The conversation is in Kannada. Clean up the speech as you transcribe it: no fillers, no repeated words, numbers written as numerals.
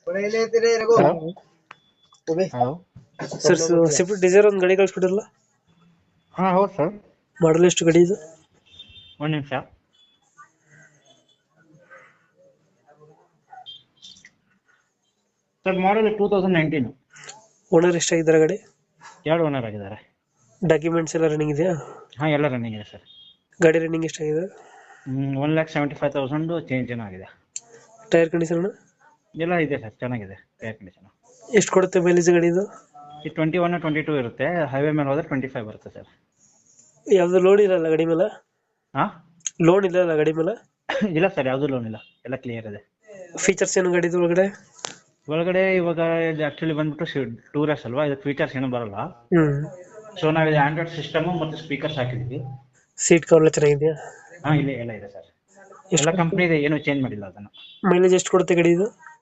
Hello. Hello. Sir Swift Dzire ಒಂದು ಗಾಡಿ ಕಳಿಸ್ಬಿಟ್ಟಿರಲ್ಲ, ಹಾಂ ಹೌದು ಸರ್. ಮಾಡಲ್ ಎಷ್ಟು ಗಾಡಿ ಇದು? ಒಂದು ನಿಮಿಷ. Sir model 2019. ಓನರ್ ಎಷ್ಟಾಗಿದ್ದಾರೆ ಗಾಡಿ? 2 ಓನರ್ ಆಗಿದ್ದಾರೆ. ಡಾಕ್ಯುಮೆಂಟ್ಸ್ ಎಲ್ಲ ರನ್ನಿಂಗ್ ಇದೆಯಾ? ಹಾಂ ಎಲ್ಲ ರನ್ನಿಂಗ್ ಇದೆ ಸರ್. ಗಾಡಿ ರನ್ನಿಂಗ್ ಎಷ್ಟಾಗಿದೆ? 1,75,000 ಚೇಂಜ್ ಏನೋ ಆಗಿದೆ. ಟೈರ್ ಕಂಡೀಷನ್ ಎಲ್ಲ ಇದೆ ಸರ್, ಚೆನ್ನಾಗಿದೆ ಏರ್ ಕಂಡೀಷನ್. ಎಷ್ಟು ಕೊಡುತ್ತೆ ಮೈಲೇಜ್ ಗಾಡಿ ಇದು? ಈ 21 22 ಇರುತ್ತೆ, ಹೈವೇ ಮೇಲೆ ಹೋದ್ರೆ 25 ಬರುತ್ತೆ ಸರ್. ಯಾವ್ದು ಲೋನ್ ಇಲ್ಲಲ್ಲ ಗಾಡಿ ಮೇಲೆ? ಹಾಂ ಲೋನ್ ಇಲ್ಲ ಗಾಡಿ ಮೇಲೆ? ಇಲ್ಲ ಸರ್, ಯಾವುದೂ ಲೋನ್ ಇಲ್ಲ, ಎಲ್ಲ ಕ್ಲಿಯರ್ ಇದೆ. ಫೀಚರ್ಸ್ ಏನು ಗಾಡಿದು ಒಳಗಡೆ? ಒಳಗಡೆ ಇವಾಗ ಇದು ಆ್ಯಕ್ಚುಲಿ ಬಂದ್ಬಿಟ್ಟು ಟೂರಸ್ ಅಲ್ವಾ, ಇದು ಫೀಚರ್ಸ್ ಏನೂ ಬರಲ್ಲ. ಸೊ ನಾವಿದು ಆಂಡ್ರಾಯ್ಡ್ ಸಿಸ್ಟಮು ಮತ್ತು ಸ್ಪೀಕರ್ಸ್ ಹಾಕಿದ್ದೀವಿ. ಸೀಟ್ ಕವರ್ ಎಲ್ಲ ಚೆನ್ನಾಗಿದೆಯಾ? ಹಾಂ ಇಲ್ಲ ಎಲ್ಲ ಇದೆ ಸರ್, ಎಲ್ಲ ಕಂಪ್ನಿದೆ, ಏನೂ ಚೇಂಜ್ ಮಾಡಿಲ್ಲ ಅದನ್ನು. ಮೈಲೇಜ್ ಎಷ್ಟು ಕೊಡುತ್ತೆ ಗಾಡಿ ಇದು?